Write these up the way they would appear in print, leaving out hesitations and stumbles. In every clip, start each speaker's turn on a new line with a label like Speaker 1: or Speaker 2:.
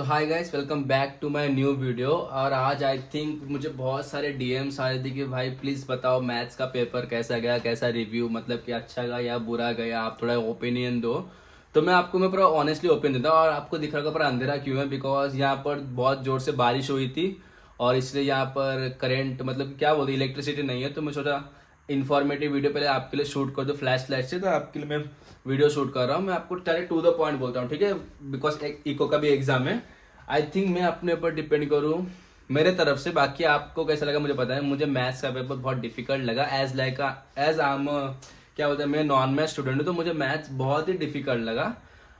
Speaker 1: So hi guys, welcome back to my new video. और आज I think मुझे बहुत सारे डीएम्स आ रहे थे कि भाई प्लीज़ बताओ मैथ्स का पेपर कैसा गया, कैसा रिव्यू, मतलब कि अच्छा गया या बुरा गया, आप थोड़ा ओपिनियन दो। तो मैं पूरा ऑनेस्टली ओपिनियन देता हूँ। और आपको दिख रहा होगा पूरा अंधेरा क्यों है, बिकॉज यहाँ पर बहुत ज़ोर से बारिश हुई थी और इसलिए यहाँ पर करंट, मतलब कि क्या बोलते, इलेक्ट्रिसिटी नहीं है। तो मैं सोचा इन्फॉर्मेटिव वीडियो पहले आपके लिए शूट कर दो फ्लैश लाइट से। तो आपके लिए मैं वीडियो शूट कर रहा हूँ। मैं आपको डायरेक्ट टू द पॉइंट बोलता हूँ, ठीक है, बिकॉज एक इको का भी एग्जाम है। आई थिंक मैं अपने ऊपर डिपेंड करूँ मेरे तरफ से, बाकी आपको कैसा लगा मुझे पता है। मुझे मैथ्स का पेपर बहुत डिफिकल्ट लगा, एज आई एम क्या बोलते हैं, मैं नॉन मैथ स्टूडेंट हूँ, तो मुझे मैथ्स बहुत ही डिफिकल्ट लगा।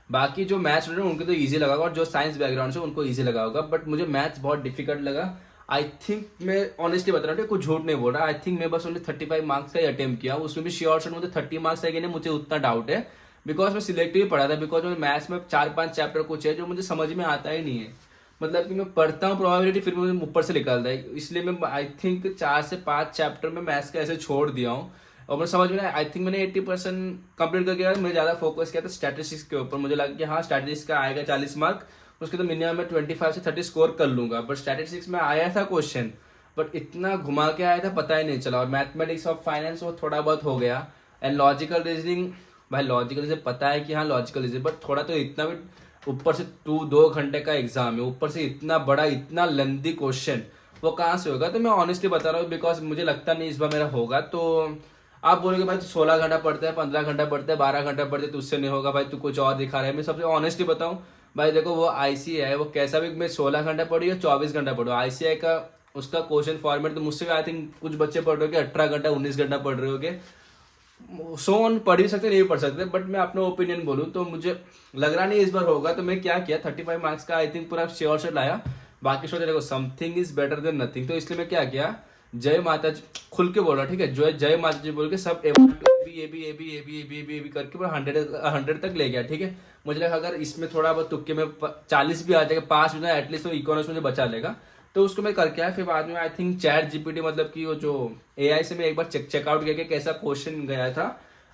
Speaker 1: बाकी जो मैथ्स स्टूडेंट उनको तो इजी लगा होगा, और जो साइंस बैकग्राउंड से उनको इजी लगा होगा, बट मुझे मैथ्स बहुत डिफिकल्ट लगा। आई थिंक मैं ऑनेस्टली बता रहा हूँ, कुछ झूठ नहीं बोल रहा। आई थिंक मैं बस ओनली 35 मार्क्स का ही अटेम्प्ट किया, उसमें भी श्योर शॉट मुझे 30 मार्क्स आएंगे नहीं, मुझे उतना डाउट है। बिकॉज मैं सिलेक्टिव पढ़ा था, बिकॉज मैथ्स में 4-5 चैप्टर कुछ है जो मुझे समझ में आता ही नहीं है। मतलब कि मैं पढ़ता हूँ प्रोबेबिलिटी, फिर मुझे ऊपर से निकलता है, इसलिए मैं आई थिंक 4 से 5 चैप्टर में मैथ्स का ऐसे छोड़ दिया हूँ। और मुझे समझ में आई थिंक मैंने 80% कंप्लीट करके बाद मैं ज़्यादा फोकस किया था स्टैटिस्टिक्स के ऊपर। मुझे लगा कि हाँ स्टैटिस्टिक्स का आएगा 40 मार्क, उसके तो मिनिमम मैं 25 से 30 स्कोर कर लूंगा। बट स्टैटिस्टिक्स में आया था क्वेश्चन, बट इतना घुमा के आया था पता ही नहीं चला। और मैथमेटिक्स और फाइनेंस वो थोड़ा बहुत हो गया। एंड लॉजिकल रीजनिंग, भाई लॉजिकल रीजनिंग पता है कि हाँ लॉजिकल रीजनिंग, बट थोड़ा तो इतना भी, ऊपर से 2 घंटे का एग्जाम है, ऊपर से इतना बड़ा इतना लेंथी क्वेश्चन, वो कहाँ से होगा। तो मैं ऑनेस्टली बता रहा हूँ, बिकॉज मुझे लगता नहीं इस बार मेरा होगा। तो आप बोलोगे भाई तू 16 घंटा पढ़ता है, 15 घंटा पढ़ता है, 12 घंटा पढ़ते है, तो उससे नहीं होगा भाई, तू कुछ और दिखा रहा है। मैं सबसे ऑनेस्टली बताऊं भाई, देखो वो आईसीआई है, वो कैसा भी मैं 16 घंटा पढ़ू या 24 घंटा पढ़ू, आईसीआई का उसका क्वेश्चन फॉर्मेट तो मुझसे आई थिंक कुछ बच्चे पढ़ रहे हो 18 घंटा 19 घंटा पढ़ रहे होगे। सोन पढ़ भी सकते नहीं भी पढ़ सकते, बट मैं अपना ओपिनियन बोलूँ तो मुझे लग रहा नहीं इस बार होगा। तो मैं क्या किया, 35 मार्क्स का आई थिंक पूरा श्योर से लाया। बाकी सोचा देखो something is better than nothing, तो इसलिए मैं क्या किया, जय माता जी खुल के बोल रहा, ठीक है, जो जय माता जी बोल के सब A B A B A B A B A B A B A B करके पूरा 100 तक ले गया, ठीक है। मुझे लगा अगर इसमें थोड़ा बहुत तुक्के में 40 भी आ जाएगा, पास भी ना एटलीस्ट, तो इकोनॉमिक्स मुझे बचा लेगा। तो उसको मैं करके आया। फिर बाद में आई थिंक चैट जीपीटी, मतलब कि वो जो एआई से मैं एक बार चेकआउट किया कि कैसा क्वेश्चन गया था।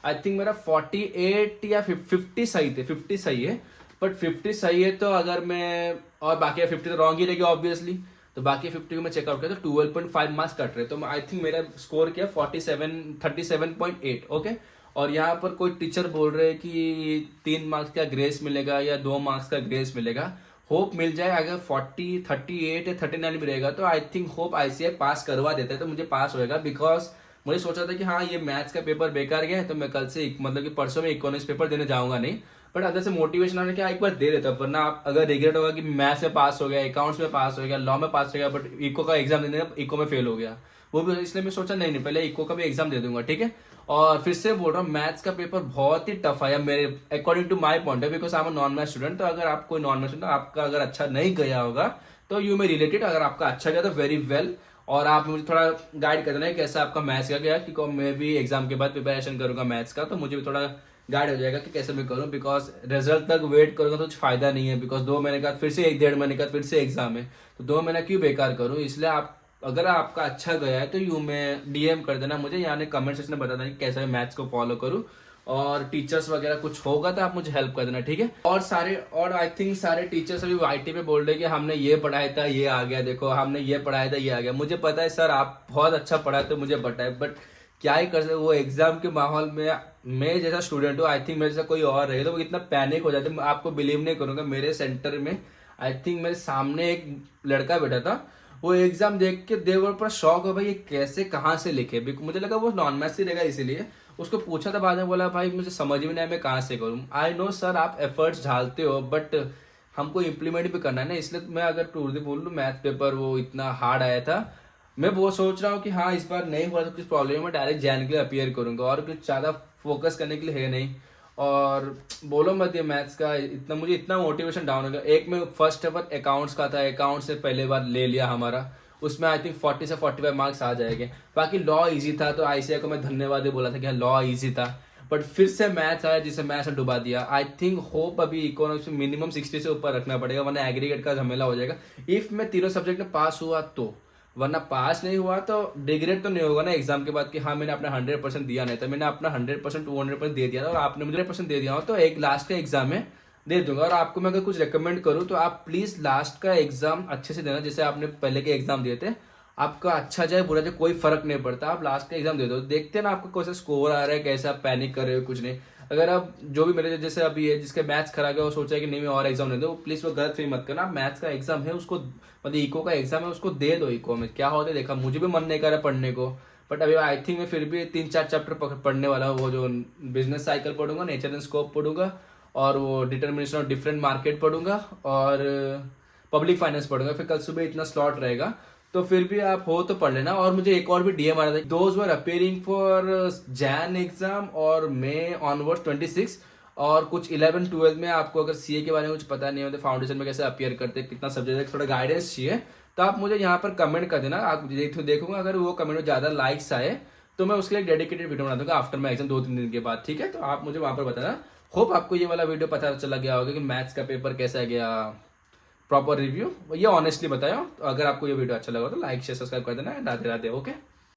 Speaker 1: आई थिंक मेरा 48 या 50 सही थे, 50 सही है। बट 50 सही है तो अगर मैं, और बाकी 50 तो रॉन्ग ही रहेगी ऑब्वियसली, तो बाकी 50 को मैं चेकआउट किया तो 12.5 मार्क्स कट रहे। तो आई थिंक मेरा स्कोर किया 37.8, ओके। और यहाँ पर कोई टीचर बोल रहे हैं कि 3 मार्क्स का ग्रेस मिलेगा या 2 मार्क्स का ग्रेस मिलेगा। होप मिल जाए, अगर 40 38 या 39 भी रहेगा तो आई थिंक होप आईसीआई पास करवा देता है, तो मुझे पास होएगा। बिकॉज मुझे सोचा था कि हाँ ये मैथ्स का पेपर बेकार गया है, तो मैं कल से मतलब कि परसों में इकोनॉमिक्स पेपर देने जाऊंगा नहीं। बट अंदर से मोटिवेशन आने के एक बार दे देता, वरना आप अगर रिग्रेट होगा कि मैथ्स में पास हो गया, अकाउंट्स में पास हो गया, लॉ में पास हो गया, बट इको का एग्जाम देने इको में फेल हो गया, वो भी। इसलिए मैं सोचा नहीं पहले इको का भी एग्जाम दे दूंगा, ठीक है। और फिर से बोल रहा हूँ मैथ्स का पेपर बहुत ही टफ है मेरे अकॉर्डिंग टू माई पॉइंट है, because I am non math student. तो अगर आप कोई नॉन मैथ स्टूडेंट, आपका अगर अच्छा नहीं गया होगा तो यू मे रिलेटेड, अगर आपका अच्छा गया तो वेरी वेल। और आप मुझे थोड़ा गाइड कर देना है कैसा आपका मैथ्स का गया, क्योंकि मैं भी एग्जाम के बाद प्रिपरेशन करूंगा मैथ्स का, तो मुझे भी थोड़ा गाइड हो जाएगा कि कैसे मैं करूं। बिकॉज रिजल्ट तक वेट करूंगा तो कुछ फायदा नहीं है, बिकॉज 2 महीने का फिर से 1-1.5 महीने का फिर से एग्जाम है, तो 2 महीना क्यों बेकार करूं। इसलिए आप अगर आपका अच्छा गया है तो यू में डीएम कर देना मुझे, यानी कमेंट सेक्शन में बता देना कि कैसे मैं मैथ्स को फॉलो करूं। और टीचर्स वगैरह कुछ होगा तो आप मुझे हेल्प कर देना, ठीक है। और आई थिंक सारे टीचर्स अभी आईटी पे बोल रहे हैं कि हमने ये पढ़ाया था ये आ गया, देखो हमने ये पढ़ाया था ये आ गया। मुझे पता है सर आप बहुत अच्छा पढ़ाए तो मुझे पता है, बट क्या ही कर सकते, वो एग्जाम के माहौल में मैं जैसा स्टूडेंट हूँ, आई थिंक मेरे जैसा कोई और रहे तो वो इतना पैनिक हो जाते। मैं आपको बिलीव नहीं करूंगा, मेरे सेंटर में आई थिंक मेरे सामने एक लड़का बैठा था, वो एग्जाम देख के देवर पर शौक हो भाई ये कैसे कहाँ से लिखे। मुझे लगा वो नॉन मैथ्स ही रहेगा, इसीलिए उसको पूछा था। बाद में बोला भाई मुझे समझ में नहीं आया मैं कहाँ से करूँ। आई नो सर आप एफर्ट्स डालते हो, बट हमको इम्प्लीमेंट भी करना है ना। इसलिए मैं अगर टूर बोल लूँ मैथ पेपर वो इतना हार्ड आया था, मैं वो सोच रहा हूँ कि हाँ इस बार नहीं हुआ तो कुछ प्रॉब्लम है, डायरेक्ट जैन के लिए अपीयर करूंगा, और कुछ ज़्यादा फोकस करने के लिए है नहीं। और बोलो मत ये मैथ्स का इतना, मुझे इतना मोटिवेशन डाउन हो गया। एक में फर्स्ट पेपर अकाउंट्स का था, अकाउंट से पहले बार ले लिया हमारा, उसमें आई थिंक 40 से 45 मार्क्स आ जाएंगे। बाकी लॉ इजी था, तो आईसीआई को मैं धन्यवाद ही बोला था कि लॉ इजी था। बट फिर से मैथ्स आया जिसे मैथ्स ने डुबा दिया। आई थिंक होप अभी इकोनॉमिक्स में मिनिमम 60 से ऊपर रखना पड़ेगा, वरना एग्रीगेट का झमेला हो जाएगा। इफ मैं तीनों सब्जेक्ट में पास हुआ तो, वरना पास नहीं हुआ तो डिग्रेड तो नहीं होगा ना एग्जाम के बाद कि हाँ मैंने अपना 100% दिया नहीं था। मैंने अपना 100% 200% दे दिया था, और आपने मुझे 100% दे दिया हो, तो एक लास्ट का एग्जाम है, दे दूंगा। और आपको मैं अगर कुछ रेकमेंड करूँ तो आप प्लीज लास्ट का एग्जाम अच्छे से देना, जैसे आपने पहले के एग्जाम दिए थे, आपका अच्छा जाए बुरा जाए कोई फर्क नहीं पड़ता, आप लास्ट का एग्जाम दे दो, देखते हैं ना आपका कैसा स्कोर आ रहा है, कैसे आप पैनिक कर रहे हो, कुछ नहीं। अगर आप जो भी मेरे जैसे अभी है जिसके मैथ्स खराब है वो सोचा है कि नहीं मैं और एग्जाम दे दो, प्लीज वो गलत फील मत करना। मैथ्स का एग्जाम है उसको, मतलब इको का एग्जाम है उसको दे दो। इको में क्या होता है देखा, मुझे भी मन नहीं कर रहा पढ़ने को, बट अभी आई थिंक मैं फिर भी 3-4 चैप्टर पढ़ने वाला हूँ। वो जो बिजनेस साइकिल पढ़ूंगा, नेचर एंड स्कोप पढ़ूंगा, और वो डिटर्मिनेशन ऑफ डिफरेंट मार्केट पढ़ूंगा, और पब्लिक फाइनेंस पढ़ूंगा। फिर कल सुबह इतना स्लॉट रहेगा, तो फिर भी आप हो तो पढ़ लेना। और मुझे एक और भी डीएम आ रहा था, those were appearing for Jain exam और मे ऑनवर्ड 26, और कुछ 11-12 में आपको अगर सीए के बारे में कुछ पता नहीं होता, फाउंडेशन में कैसे अपियर करते, कितना सब्जेक्ट, थोड़ा गाइडेंस चाहिए, तो आप मुझे यहाँ पर कमेंट कर देना। आप देखूंगा अगर वो कमेंट में ज्यादा लाइक्स आए तो मैं उसके लिए डेडिकेटेड वीडियो बना दूंगा आफ्टर माई एग्जाम 2-3 दिन के बाद, ठीक है। तो आप मुझे वहां पर बताना। होप आपको ये वाला वीडियो पता चला गया होगा कि मैथ्स का पेपर कैसा गया, प्रॉपर रिव्यू, ये ऑनेस्टली बताया। तो अगर आपको ये वीडियो अच्छा लगा तो लाइक शेयर सब्सक्राइब कर देना। राधे राधे। ओके।